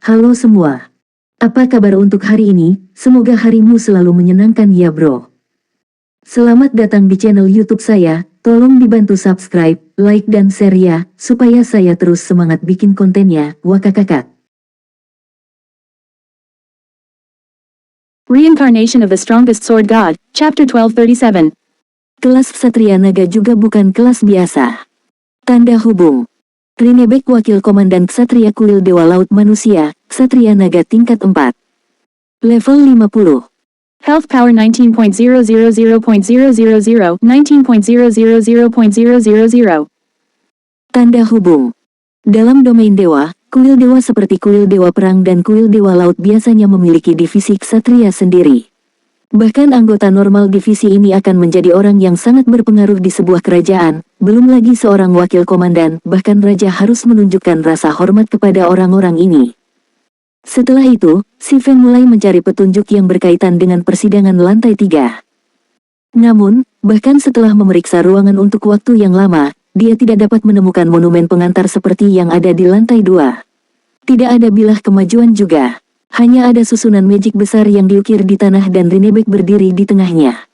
Halo semua. Apa kabar untuk hari ini? Semoga harimu selalu menyenangkan ya bro. Selamat datang di channel YouTube saya. Tolong dibantu subscribe, like dan share ya, supaya saya terus semangat bikin kontennya. Wakakakak. Reincarnation of the Strongest Sword God, Chapter 1237. Kelas Ksatria Naga juga bukan kelas biasa. Tanda hubung. Rinebek Wakil Komandan Ksatria Kuil Dewa Laut Manusia, Ksatria Naga tingkat 4. Level 50. Health Power 19.000.000, 19.000.000. Tanda hubung. Dalam domain dewa, kuil dewa seperti kuil dewa perang dan kuil dewa laut biasanya memiliki divisi ksatria sendiri. Bahkan anggota normal divisi ini akan menjadi orang yang sangat berpengaruh di sebuah kerajaan, belum lagi seorang wakil komandan, bahkan raja harus menunjukkan rasa hormat kepada orang-orang ini. Setelah itu, Si Feng mulai mencari petunjuk yang berkaitan dengan persidangan lantai 3. Namun, bahkan setelah memeriksa ruangan untuk waktu yang lama, dia tidak dapat menemukan monumen pengantar seperti yang ada di lantai 2. Tidak ada bilah kemajuan juga. Hanya ada susunan magic besar yang diukir di tanah dan Rinebek berdiri di tengahnya.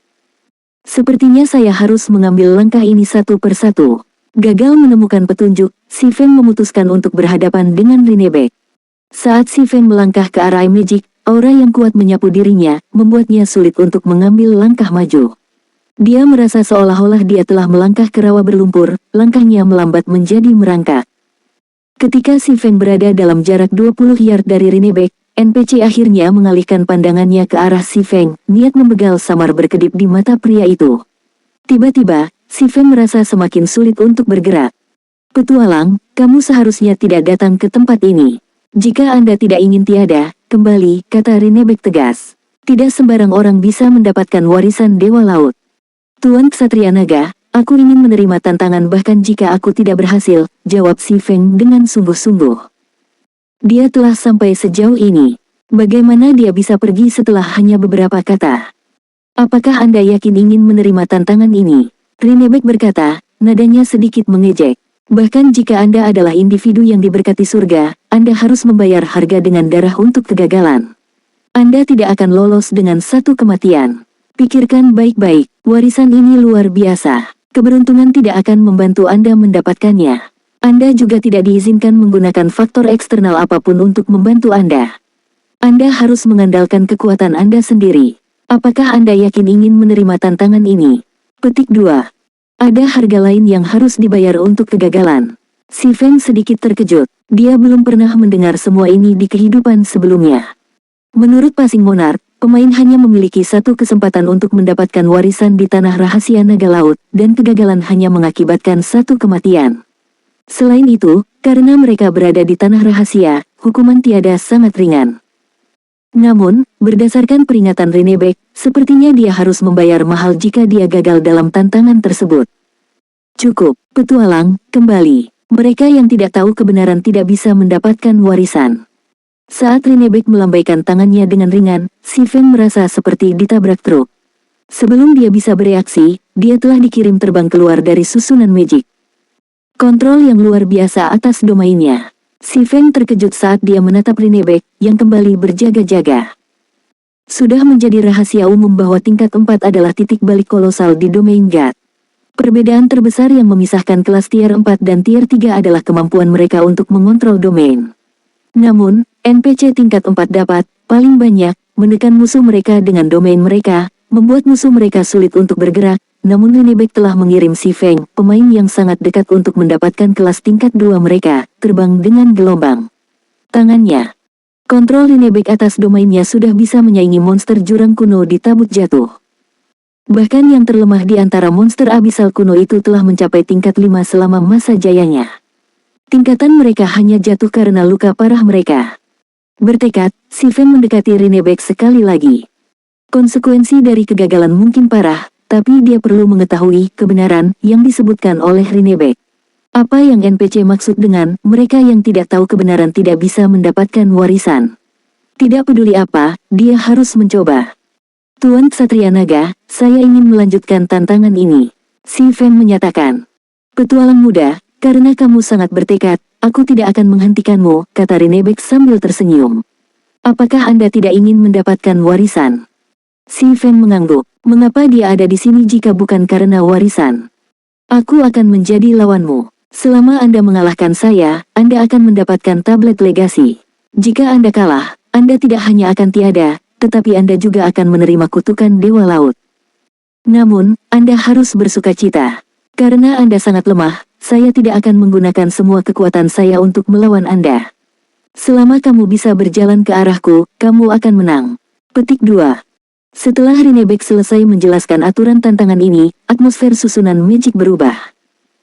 Sepertinya saya harus mengambil langkah ini satu persatu. Gagal menemukan petunjuk, Si Feng memutuskan untuk berhadapan dengan Rinebek. Saat Si Feng melangkah ke arah magic, aura yang kuat menyapu dirinya, membuatnya sulit untuk mengambil langkah maju. Dia merasa seolah-olah dia telah melangkah ke rawa berlumpur, langkahnya melambat menjadi merangkak. Ketika Si Feng berada dalam jarak 20 yard dari Rinebek, NPC akhirnya mengalihkan pandangannya ke arah Si Feng, niat membegal samar berkedip di mata pria itu. Tiba-tiba, Si Feng merasa semakin sulit untuk bergerak. Petualang, kamu seharusnya tidak datang ke tempat ini. Jika Anda tidak ingin tiada, kembali, kata Rinebek tegas. Tidak sembarang orang bisa mendapatkan warisan Dewa Laut. Tuan Ksatria Naga, aku ingin menerima tantangan bahkan jika aku tidak berhasil, jawab Si Feng dengan sungguh-sungguh. Dia telah sampai sejauh ini. Bagaimana dia bisa pergi setelah hanya beberapa kata? Apakah Anda yakin ingin menerima tantangan ini? Rinebek berkata, nadanya sedikit mengejek. Bahkan jika Anda adalah individu yang diberkati surga, Anda harus membayar harga dengan darah untuk kegagalan. Anda tidak akan lolos dengan satu kematian. Pikirkan baik-baik, warisan ini luar biasa. Keberuntungan tidak akan membantu Anda mendapatkannya. Anda juga tidak diizinkan menggunakan faktor eksternal apapun untuk membantu Anda. Anda harus mengandalkan kekuatan Anda sendiri. Apakah Anda yakin ingin menerima tantangan ini? Petik 2. Ada harga lain yang harus dibayar untuk kegagalan. Si Feng sedikit terkejut. Dia belum pernah mendengar semua ini di kehidupan sebelumnya. Menurut Passing Monarch, pemain hanya memiliki satu kesempatan untuk mendapatkan warisan di tanah rahasia naga laut, dan kegagalan hanya mengakibatkan satu kematian. Selain itu, karena mereka berada di tanah rahasia, hukuman tiada sangat ringan. Namun, berdasarkan peringatan Rinebek, sepertinya dia harus membayar mahal jika dia gagal dalam tantangan tersebut. Cukup, petualang, kembali. Mereka yang tidak tahu kebenaran tidak bisa mendapatkan warisan. Saat Rinebek melambaikan tangannya dengan ringan, Si Feng merasa seperti ditabrak truk. Sebelum dia bisa bereaksi, dia telah dikirim terbang keluar dari susunan magic. Kontrol yang luar biasa atas domainnya. Si Feng terkejut saat dia menatap Rinebek, yang kembali berjaga-jaga. Sudah menjadi rahasia umum bahwa tingkat 4 adalah titik balik kolosal di domain God. Perbedaan terbesar yang memisahkan kelas tier 4 dan tier 3 adalah kemampuan mereka untuk mengontrol domain. Namun, NPC tingkat 4 dapat, paling banyak, menekan musuh mereka dengan domain mereka, membuat musuh mereka sulit untuk bergerak. Namun Rinebek telah mengirim Si Feng, pemain yang sangat dekat untuk mendapatkan kelas tingkat 2 mereka, terbang dengan gelombang. Tangannya. Kontrol Rinebek atas domainnya sudah bisa menyaingi monster jurang kuno di tabut jatuh. Bahkan yang terlemah di antara monster abisal kuno itu telah mencapai tingkat 5 selama masa jayanya. Tingkatan mereka hanya jatuh karena luka parah mereka. Bertekad, Si Feng mendekati Rinebek sekali lagi. Konsekuensi dari kegagalan mungkin parah, tapi dia perlu mengetahui kebenaran yang disebutkan oleh Rinebek. Apa yang NPC maksud dengan mereka yang tidak tahu kebenaran tidak bisa mendapatkan warisan? Tidak peduli apa, dia harus mencoba. Tuan Ksatria Naga, saya ingin melanjutkan tantangan ini. Si Feng menyatakan. Petualang muda, karena kamu sangat bertekad, aku tidak akan menghentikanmu, kata Rinebek sambil tersenyum. Apakah Anda tidak ingin mendapatkan warisan? Si Feng mengangguk. Mengapa dia ada di sini jika bukan karena warisan? Aku akan menjadi lawanmu. Selama Anda mengalahkan saya, Anda akan mendapatkan tablet legasi. Jika Anda kalah, Anda tidak hanya akan tiada, tetapi Anda juga akan menerima kutukan Dewa Laut. Namun, Anda harus bersukacita. Karena Anda sangat lemah, saya tidak akan menggunakan semua kekuatan saya untuk melawan Anda. Selama kamu bisa berjalan ke arahku, kamu akan menang. Petik 2. Setelah Rinebek selesai menjelaskan aturan tantangan ini, atmosfer susunan magic berubah.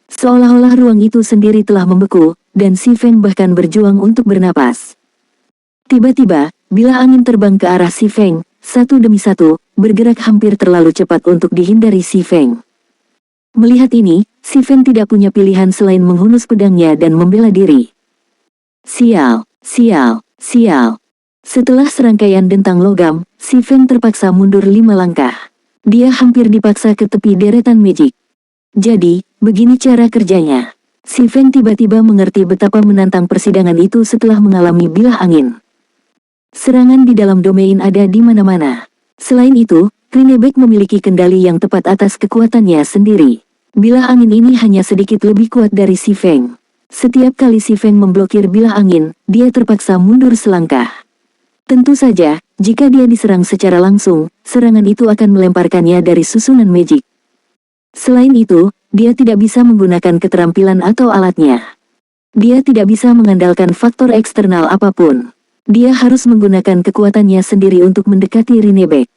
Seolah-olah ruang itu sendiri telah membeku, dan Si Feng bahkan berjuang untuk bernapas. Tiba-tiba, bilah angin terbang ke arah Si Feng, satu demi satu, bergerak hampir terlalu cepat untuk dihindari Si Feng. Melihat ini, Si Feng tidak punya pilihan selain menghunus pedangnya dan membela diri. Sial, sial, sial. Setelah serangkaian dentang logam, Si Feng terpaksa mundur 5 langkah. Dia hampir dipaksa ke tepi deretan magic. Jadi, begini cara kerjanya. Si Feng tiba-tiba mengerti betapa menantang persidangan itu setelah mengalami bilah angin. Serangan di dalam domain ada di mana-mana. Selain itu, Rinebek memiliki kendali yang tepat atas kekuatannya sendiri. Bilah angin ini hanya sedikit lebih kuat dari Si Feng. Setiap kali Si Feng memblokir bilah angin, dia terpaksa mundur selangkah. Tentu saja, jika dia diserang secara langsung, serangan itu akan melemparkannya dari susunan magic. Selain itu, dia tidak bisa menggunakan keterampilan atau alatnya. Dia tidak bisa mengandalkan faktor eksternal apapun. Dia harus menggunakan kekuatannya sendiri untuk mendekati Rinebek.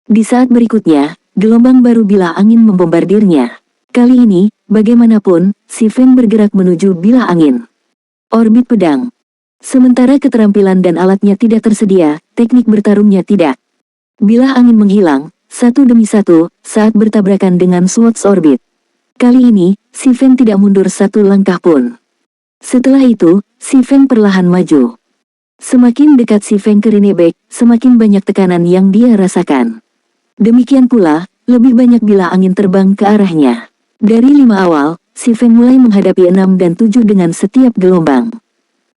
Di saat berikutnya, gelombang baru bilah angin membombardirnya. Kali ini, bagaimanapun, Si Feng bergerak menuju bilah angin. Orbit pedang. Sementara keterampilan dan alatnya tidak tersedia, teknik bertarungnya tidak. Bilah angin menghilang, satu demi satu, saat bertabrakan dengan Swords Orbit. Kali ini, Si Feng tidak mundur satu langkah pun. Setelah itu, Si Feng perlahan maju. Semakin dekat Si Feng ke Rinebek, semakin banyak tekanan yang dia rasakan. Demikian pula, lebih banyak bilah angin terbang ke arahnya. Dari 5 awal, Si Feng mulai menghadapi 6 dan 7 dengan setiap gelombang.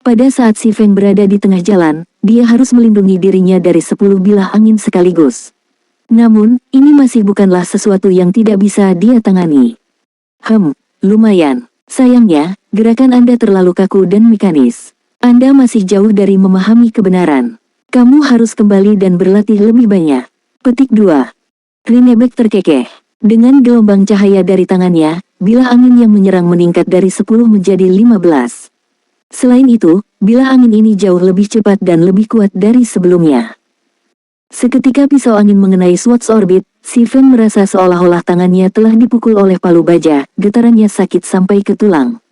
Pada saat Si Feng berada di tengah jalan, dia harus melindungi dirinya dari 10 bilah angin sekaligus. Namun, ini masih bukanlah sesuatu yang tidak bisa dia tangani. Lumayan. Sayangnya, gerakan Anda terlalu kaku dan mekanis. Anda masih jauh dari memahami kebenaran. Kamu harus kembali dan berlatih lebih banyak. Petik 2. Rinebek terkekeh. Dengan gelombang cahaya dari tangannya, bilah angin yang menyerang meningkat dari 10 menjadi 15. Selain itu, bilah angin ini jauh lebih cepat dan lebih kuat dari sebelumnya. Seketika pisau angin mengenai Swords Orbit, Si Feng merasa seolah-olah tangannya telah dipukul oleh palu baja, getarannya sakit sampai ke tulang.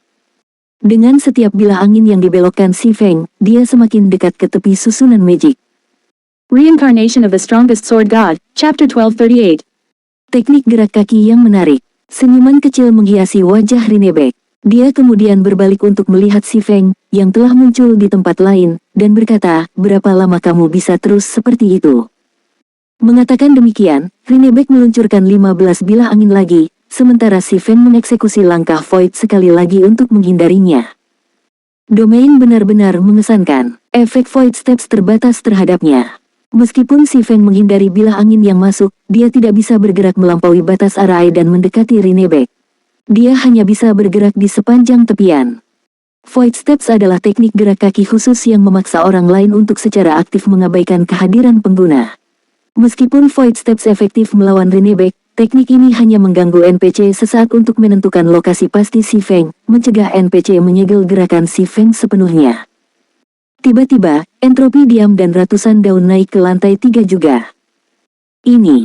Dengan setiap bilah angin yang dibelokkan Si Feng, dia semakin dekat ke tepi susunan magic. Reincarnation of the Strongest Sword God, Chapter 1238. Teknik gerak kaki yang menarik. Senyuman kecil menghiasi wajah Rinebek. Dia kemudian berbalik untuk melihat Si Feng, yang telah muncul di tempat lain, dan berkata, berapa lama kamu bisa terus seperti itu? Mengatakan demikian, Rinebek meluncurkan 15 bilah angin lagi, sementara Si Feng mengeksekusi langkah Void sekali lagi untuk menghindarinya. Domain benar-benar mengesankan. Efek Void Steps terbatas terhadapnya. Meskipun Si Feng menghindari bilah angin yang masuk, dia tidak bisa bergerak melampaui batas arai dan mendekati Rinebek. Dia hanya bisa bergerak di sepanjang tepian. Void Steps adalah teknik gerak kaki khusus yang memaksa orang lain untuk secara aktif mengabaikan kehadiran pengguna. Meskipun Void Steps efektif melawan Rinebek, teknik ini hanya mengganggu NPC sesaat untuk menentukan lokasi pasti Si Feng, mencegah NPC menyegel gerakan Si Feng sepenuhnya. Tiba-tiba, entropi diam dan ratusan daun naik ke lantai 3 juga. Ini.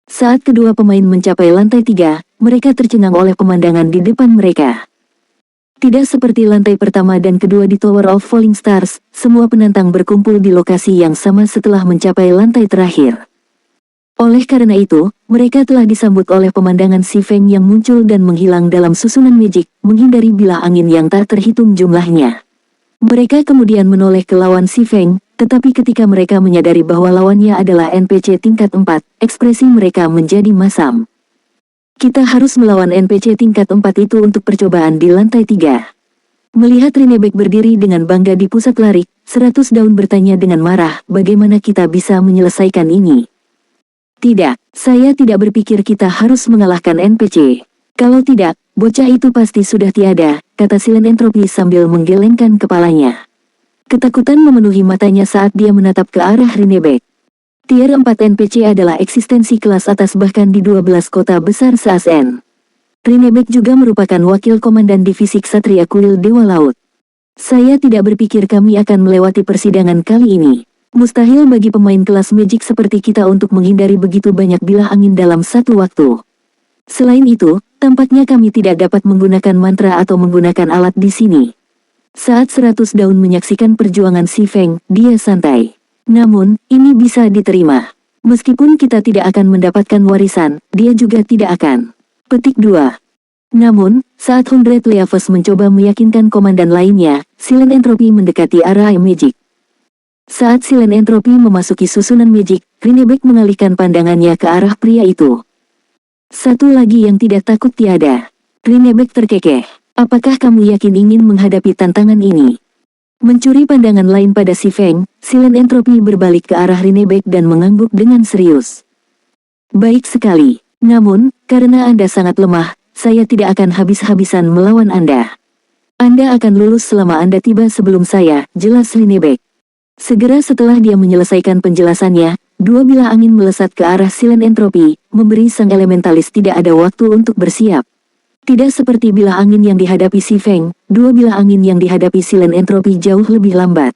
Saat kedua pemain mencapai lantai 3, mereka tercengang oleh pemandangan di depan mereka. Tidak seperti lantai pertama dan kedua di Tower of Falling Stars, semua penantang berkumpul di lokasi yang sama setelah mencapai lantai terakhir. Oleh karena itu, mereka telah disambut oleh pemandangan Si Feng yang muncul dan menghilang dalam susunan magic, menghindari bilah angin yang tak terhitung jumlahnya. Mereka kemudian menoleh ke lawan Si Feng, tetapi ketika mereka menyadari bahwa lawannya adalah NPC tingkat 4, ekspresi mereka menjadi masam. Kita harus melawan NPC tingkat 4 itu untuk percobaan di lantai 3. Melihat Rinebek berdiri dengan bangga di pusat larik, 100 daun bertanya dengan marah, bagaimana kita bisa menyelesaikan ini? Tidak, saya tidak berpikir kita harus mengalahkan NPC. Kalau tidak, bocah itu pasti sudah tiada, kata Silen Entropi sambil menggelengkan kepalanya. Ketakutan memenuhi matanya saat dia menatap ke arah Rinebek. Tier 4 NPC adalah eksistensi kelas atas bahkan di 12 kota besar se-ASEAN. Rinebek juga merupakan wakil komandan divisi Ksatria Kuil Dewa Laut. Saya tidak berpikir kami akan melewati persidangan kali ini. Mustahil bagi pemain kelas Magic seperti kita untuk menghindari begitu banyak bilah angin dalam satu waktu. Selain itu, tampaknya kami tidak dapat menggunakan mantra atau menggunakan alat di sini. Saat 100 daun menyaksikan perjuangan Si Feng, dia santai. Namun, ini bisa diterima. Meskipun kita tidak akan mendapatkan warisan, dia juga tidak akan. Petik 2. Namun, saat Hundred Leaves mencoba meyakinkan komandan lainnya, Silen Entropi mendekati arah Magic. Saat Silen Entropi memasuki susunan Magic, Rinebek mengalihkan pandangannya ke arah pria itu. Satu lagi yang tidak takut tiada. Rinebek terkekeh. Apakah kamu yakin ingin menghadapi tantangan ini? Mencuri pandangan lain pada Si Feng, Silen Entropi berbalik ke arah Rinebek dan mengangguk dengan serius. Baik sekali. Namun, karena Anda sangat lemah, saya tidak akan habis-habisan melawan Anda. Anda akan lulus selama Anda tiba sebelum saya, jelas Rinebek. Segera setelah dia menyelesaikan penjelasannya, dua bilah angin melesat ke arah Silen Entropi, memberi sang elementalis tidak ada waktu untuk bersiap. Tidak seperti bilah angin yang dihadapi Si Feng, dua bilah angin yang dihadapi Silen Entropi jauh lebih lambat.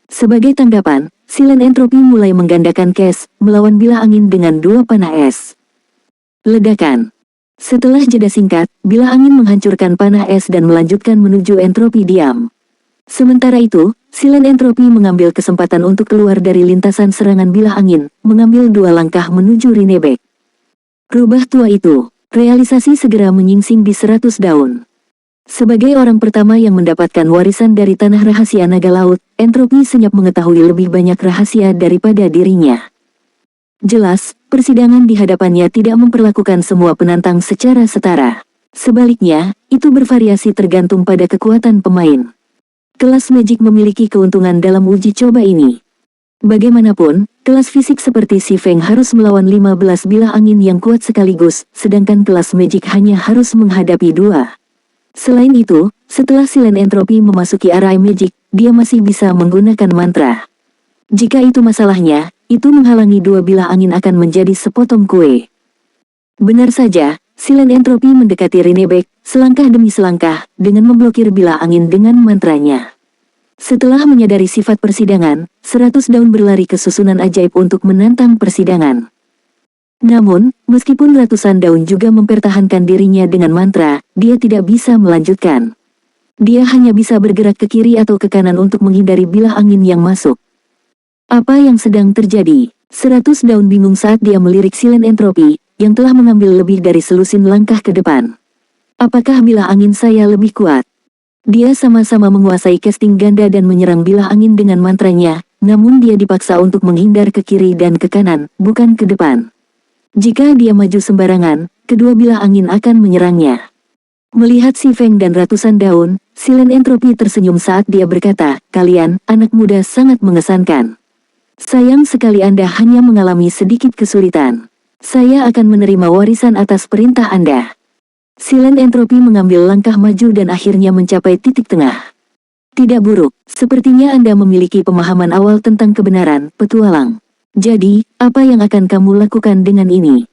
Sebagai tanggapan, Silen Entropi mulai menggandakan case, melawan bilah angin dengan dua panah es. Ledakan. Setelah jeda singkat, bilah angin menghancurkan panah es dan melanjutkan menuju Entropi diam. Sementara itu, Silen Entropi mengambil kesempatan untuk keluar dari lintasan serangan bilah angin, mengambil dua langkah menuju Rinebek. Rubah tua itu, realisasi segera menyingsing di 100 daun. Sebagai orang pertama yang mendapatkan warisan dari tanah rahasia naga laut, Entropi senyap mengetahui lebih banyak rahasia daripada dirinya. Jelas, persidangan di hadapannya tidak memperlakukan semua penantang secara setara. Sebaliknya, itu bervariasi tergantung pada kekuatan pemain. Kelas Magic memiliki keuntungan dalam uji coba ini. Bagaimanapun, kelas fisik seperti Si Feng harus melawan 15 bilah angin yang kuat sekaligus, sedangkan kelas Magic hanya harus menghadapi 2. Selain itu, setelah Silen Entropi memasuki area Magic, dia masih bisa menggunakan mantra. Jika itu masalahnya, itu menghalangi dua bilah angin akan menjadi sepotong kue. Benar saja, Silen Entropi mendekati Rinebek, selangkah demi selangkah, dengan memblokir bilah angin dengan mantranya. Setelah menyadari sifat persidangan, 100 daun berlari ke susunan ajaib untuk menantang persidangan. Namun, meskipun ratusan daun juga mempertahankan dirinya dengan mantra, dia tidak bisa melanjutkan. Dia hanya bisa bergerak ke kiri atau ke kanan untuk menghindari bilah angin yang masuk. Apa yang sedang terjadi? 100 daun bingung saat dia melirik Silen Entropi, yang telah mengambil lebih dari selusin langkah ke depan. Apakah bilah angin saya lebih kuat? Dia sama-sama menguasai casting ganda dan menyerang bilah angin dengan mantranya, namun dia dipaksa untuk menghindar ke kiri dan ke kanan, bukan ke depan. Jika dia maju sembarangan, kedua bilah angin akan menyerangnya. Melihat Si Feng dan ratusan daun, Silen Entropi tersenyum saat dia berkata, "Kalian, anak muda sangat mengesankan. Sayang sekali Anda hanya mengalami sedikit kesulitan. Saya akan menerima warisan atas perintah Anda." Silen Entropi mengambil langkah maju dan akhirnya mencapai titik tengah. Tidak buruk, sepertinya Anda memiliki pemahaman awal tentang kebenaran, petualang. Jadi, apa yang akan kamu lakukan dengan ini?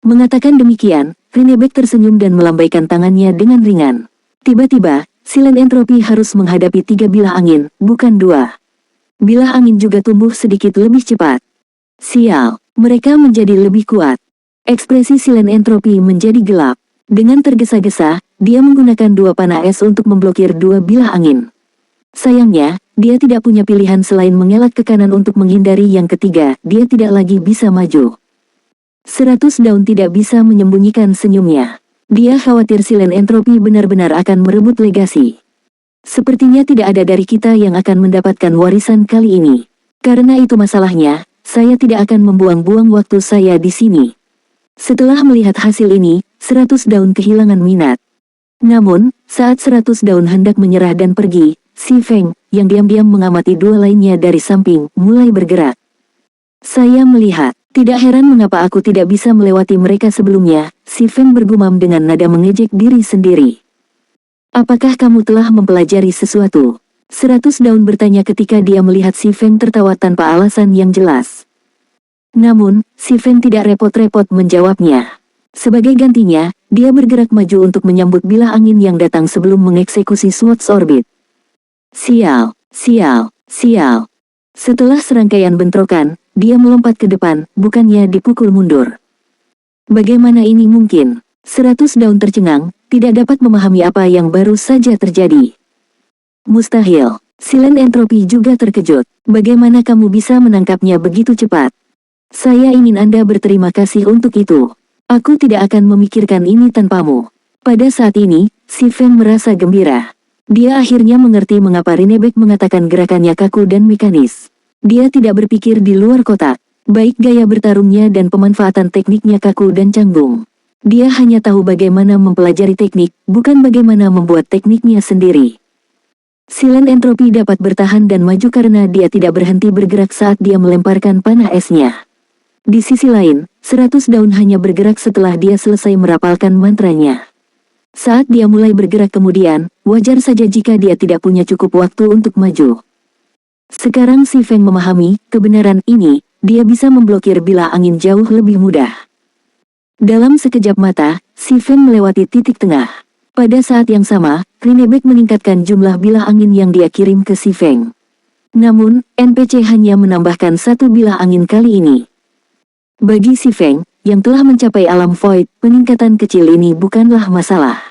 Mengatakan demikian, Rinebek tersenyum dan melambaikan tangannya dengan ringan. Tiba-tiba, Silen Entropi harus menghadapi 3 bilah angin, bukan 2. Bilah angin juga tumbuh sedikit lebih cepat. Sial, mereka menjadi lebih kuat. Ekspresi Silen Entropi menjadi gelap. Dengan tergesa-gesa, dia menggunakan 2 panah es untuk memblokir 2 bilah angin. Sayangnya, dia tidak punya pilihan selain mengelak ke kanan untuk menghindari yang ketiga, dia tidak lagi bisa maju. 100 daun tidak bisa menyembunyikan senyumnya. Dia khawatir Silen Entropi benar-benar akan merebut legasi. Sepertinya tidak ada dari kita yang akan mendapatkan warisan kali ini. Karena itu masalahnya, saya tidak akan membuang-buang waktu saya di sini. Setelah melihat hasil ini, 100 daun kehilangan minat. Namun, saat 100 daun hendak menyerah dan pergi, si Feng, yang diam-diam mengamati dua lainnya dari samping, mulai bergerak. Saya melihat, tidak heran mengapa aku tidak bisa melewati mereka sebelumnya, si Feng bergumam dengan nada mengejek diri sendiri. Apakah kamu telah mempelajari sesuatu? 100 daun bertanya ketika dia melihat si Feng tertawa tanpa alasan yang jelas. Namun, si Feng tidak repot-repot menjawabnya. Sebagai gantinya, dia bergerak maju untuk menyambut bilah angin yang datang sebelum mengeksekusi Swords Orbit. Sial, sial, sial. Setelah serangkaian bentrokan, dia melompat ke depan, bukannya dipukul mundur. Bagaimana ini mungkin? 100 daun tercengang, tidak dapat memahami apa yang baru saja terjadi. Mustahil. Silent Entropy juga terkejut. Bagaimana kamu bisa menangkapnya begitu cepat? Saya ingin Anda berterima kasih untuk itu. Aku tidak akan memikirkan ini tanpamu. Pada saat ini, si Feng merasa gembira. Dia akhirnya mengerti mengapa Rinnebeck mengatakan gerakannya kaku dan mekanis. Dia tidak berpikir di luar kotak. Baik gaya bertarungnya dan pemanfaatan tekniknya kaku dan canggung. Dia hanya tahu bagaimana mempelajari teknik, bukan bagaimana membuat tekniknya sendiri. Silent Entropy dapat bertahan dan maju karena dia tidak berhenti bergerak saat dia melemparkan panah esnya. Di sisi lain, 100 daun hanya bergerak setelah dia selesai merapalkan mantranya. Saat dia mulai bergerak kemudian, wajar saja jika dia tidak punya cukup waktu untuk maju. Sekarang si Feng memahami kebenaran ini, dia bisa memblokir bilah angin jauh lebih mudah. Dalam sekejap mata, si Feng melewati titik tengah. Pada saat yang sama, Rinnebeck meningkatkan jumlah bilah angin yang dia kirim ke si Feng. Namun, NPC hanya menambahkan satu bilah angin kali ini. Bagi si Feng, yang telah mencapai alam void, peningkatan kecil ini bukanlah masalah.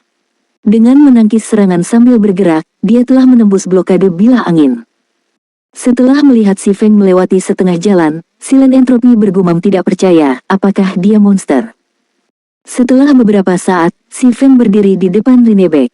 Dengan menangkis serangan sambil bergerak, dia telah menembus blokade bilah angin. Setelah melihat si Feng melewati setengah jalan, Silent Entropy bergumam tidak percaya, apakah dia monster. Setelah beberapa saat, si Feng berdiri di depan Rinnebeck.